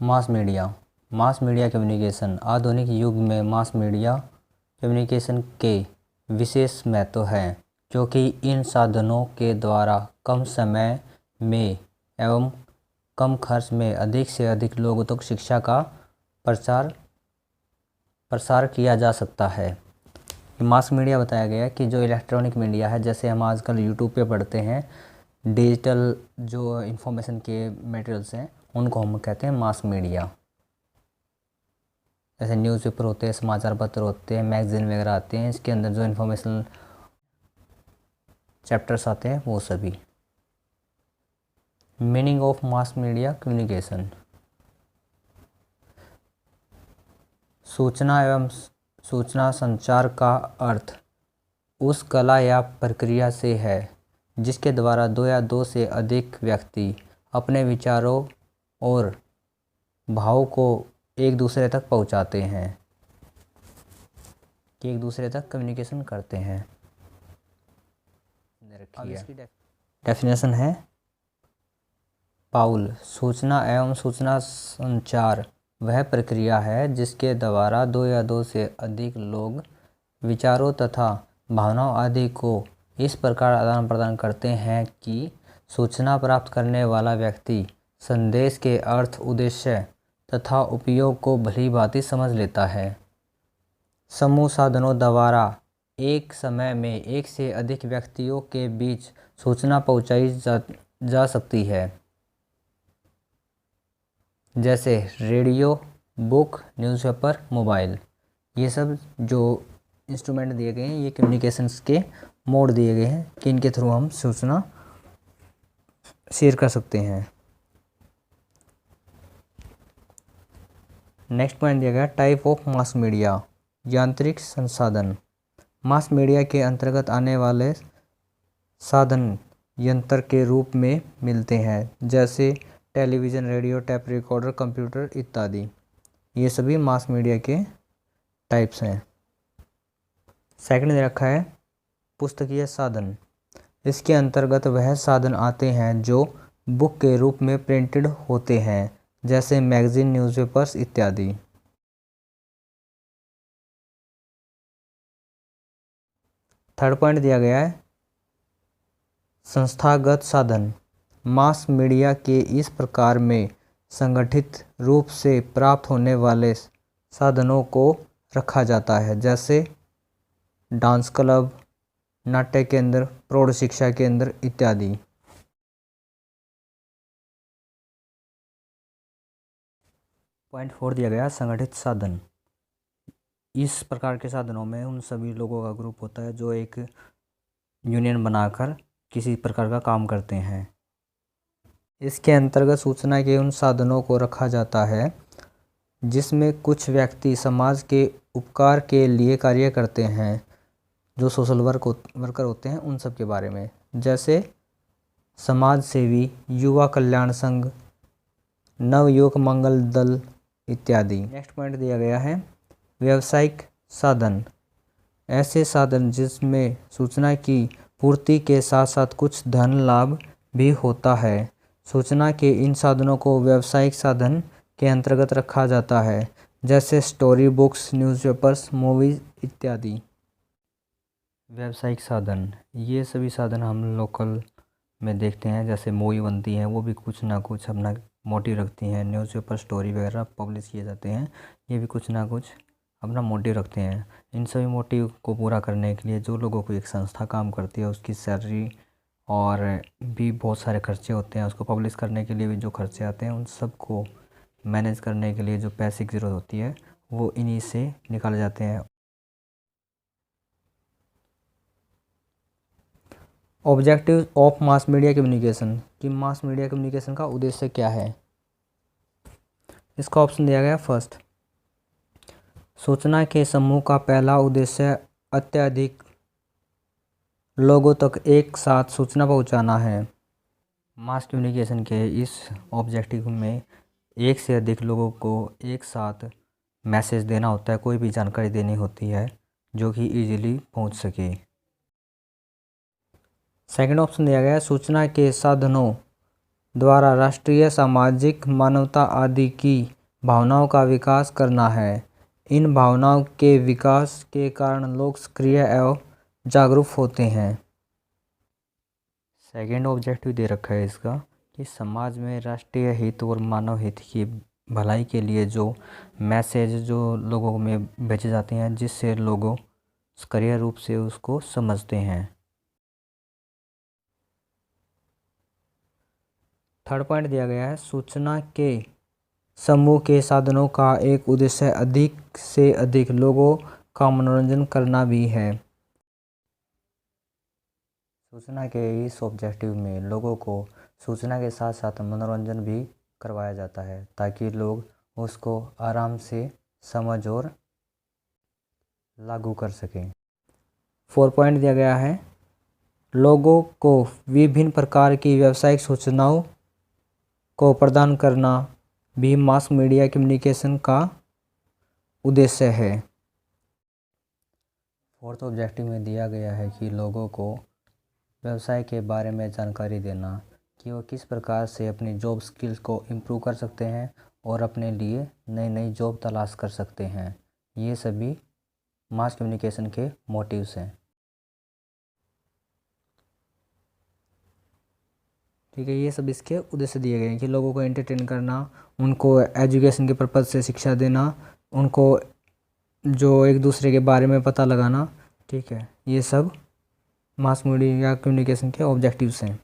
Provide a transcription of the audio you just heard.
Mass media communication. आधुनिक युग में मास मीडिया कम्युनिकेशन के विशेष महत्व है, क्योंकि इन साधनों के द्वारा कम समय में एवं कम खर्च में अधिक से अधिक लोगों तक शिक्षा का प्रसार किया जा सकता है। मास मीडिया बताया गया कि जो इलेक्ट्रॉनिक मीडिया है, जैसे हम आजकल यूट्यूब पे पढ़ते हैं, डिजिटल जो इन्फॉर्मेशन के मटेरियल्स हैं उनको हम कहते हैं मास मीडिया। जैसे न्यूज़पेपर होते हैं, समाचार पत्र होते हैं, मैगजीन वगैरह आते हैं, इसके अंदर जो इन्फॉर्मेशन चैप्टर्स आते हैं वो सभी। Meaning of mass media communication. सूचना एवं सूचना संचार का अर्थ उस कला या प्रक्रिया से है जिसके द्वारा दो या दो से अधिक व्यक्ति अपने विचारों और भावों को एक दूसरे तक पहुंचाते हैं, कि एक दूसरे तक कम्युनिकेशन करते हैं। अब इसकी डेफिनेशन है, पाउल, सूचना एवं सूचना संचार वह प्रक्रिया है जिसके द्वारा दो या दो से अधिक लोग विचारों तथा भावनाओं आदि को इस प्रकार आदान प्रदान करते हैं कि सूचना प्राप्त करने वाला व्यक्ति संदेश के अर्थ, उद्देश्य तथा उपयोग को भलीभांति समझ लेता है। समूह साधनों द्वारा एक समय में एक से अधिक व्यक्तियों के बीच सूचना पहुंचाई जा सकती है, जैसे रेडियो, बुक, न्यूज़पेपर, मोबाइल। ये सब जो इंस्ट्रूमेंट दिए गए हैं, ये कम्युनिकेशंस के मोड दिए गए हैं कि इनके थ्रू हम सूचना शेयर कर सकते हैं। नेक्स्ट पॉइंट दिया गया, टाइप ऑफ मास मीडिया, यांत्रिक संसाधन। मास मीडिया के अंतर्गत आने वाले साधन यंत्र के रूप में मिलते हैं, जैसे television, radio, tape recorder, computer इत्यादि। ये सभी मास मीडिया के टाइप्स हैं। सेकंड दे रखा है, पुस्तकीय साधन। इसके अंतर्गत वह साधन आते हैं जो बुक के रूप में प्रिंटेड होते हैं, जैसे मैगजीन, न्यूज़पेपर्स इत्यादि। थर्ड पॉइंट दिया गया है, संस्थागत साधन। मास मीडिया के इस प्रकार में संगठित रूप से प्राप्त होने वाले साधनों को रखा जाता है, जैसे डांस क्लब, नाट्य केंद्र, प्रौढ़ शिक्षा केंद्र इत्यादि। पॉइंट 4 दिया गया, संगठित साधन। इस प्रकार के साधनों में उन सभी लोगों का ग्रुप होता है जो एक यूनियन बनाकर किसी प्रकार का काम करते हैं। इसके अंतर्गत सूचना के उन साधनों को रखा जाता है जिसमें कुछ व्यक्ति समाज के उपकार के लिए कार्य करते हैं, जो सोशल वर्कर होते हैं उन सब के बारे में, जैसे समाज सेवी, युवा कल्याण संघ, नवयुवक मंगल दल इत्यादि। नेक्स्ट पॉइंट दिया गया है, व्यावसायिक साधन। ऐसे साधन जिसमें सूचना की पूर्ति के साथ साथ कुछ धन लाभ भी होता है। सूचना के इन साधनों को व्यावसायिक साधन के अंतर्गत रखा जाता है, जैसे स्टोरी बुक्स, न्यूज़पेपर्स, मूवीज इत्यादि। व्यावसायिक साधन, ये सभी साधन हम लोकल में देखते हैं, जैसे मूवी बनती हैं वो भी कुछ ना कुछ अपना मोटिव रखती हैं। न्यूज़पेपर, स्टोरी वगैरह पब्लिश किए जाते हैं, ये भी कुछ ना कुछ अपना मोटिव रखते हैं। इन सभी मोटिव को पूरा करने के लिए जो लोगों को एक संस्था काम करती है, उसकी सैलरी और भी बहुत सारे खर्चे होते हैं। उसको पब्लिश करने के लिए भी जो खर्चे आते हैं, उन सब को मैनेज करने के लिए जो पैसे की ज़रूरत होती है वो इन्हीं से निकाले जाते हैं। Objective of mass media communication, कि मास मीडिया कम्युनिकेशन का उद्देश्य क्या है। इसका ऑप्शन दिया गया फर्स्ट, सूचना के समूह का पहला उद्देश्य अत्यधिक लोगों तक एक साथ सूचना पहुंचाना है। मास कम्युनिकेशन के इस ऑब्जेक्टिव में एक से अधिक लोगों को एक साथ मैसेज देना होता है, कोई भी जानकारी देनी होती है जो कि इजीली पहुंच सके। सेकंड ऑप्शन दिया गया है, सूचना के साधनों द्वारा राष्ट्रीय, सामाजिक, मानवता आदि की भावनाओं का विकास करना है। इन भावनाओं के विकास के कारण लोग सक्रिय एवं जागरूक होते हैं। सेकेंड ऑब्जेक्टिव दे रखा है इसका कि समाज में राष्ट्रीय हित और मानव हित की भलाई के लिए जो मैसेज जो लोगों में भेजे जाते हैं, जिससे लोगों सक्रिय रूप से उसको समझते हैं। थर्ड पॉइंट दिया गया है, सूचना के समूह के साधनों का एक उद्देश्य अधिक से अधिक लोगों का मनोरंजन करना भी है। सूचना के इस ऑब्जेक्टिव में लोगों को सूचना के साथ साथ मनोरंजन भी करवाया जाता है ताकि लोग उसको आराम से समझ और लागू कर सकें। 4 पॉइंट दिया गया है, लोगों को विभिन्न प्रकार की व्यावसायिक सूचनाओं को प्रदान करना भी मास मीडिया कम्युनिकेशन का उद्देश्य है। फोर्थ ऑब्जेक्टिव में दिया गया है कि लोगों को व्यवसाय के बारे में जानकारी देना कि वो किस प्रकार से अपनी जॉब स्किल्स को इम्प्रूव कर सकते हैं और अपने लिए नई नई जॉब तलाश कर सकते हैं। ये सभी मास कम्युनिकेशन के मोटिव्स हैं। ठीक है, ये सब इसके उद्देश्य दिए गए हैं कि लोगों को एंटरटेन करना, उनको एजुकेशन के पर्पज़ से शिक्षा देना, उनको जो एक दूसरे के बारे में पता लगाना। ठीक है, ये सब मास मीडिया कम्युनिकेशन के ऑब्जेक्टिव्स हैं।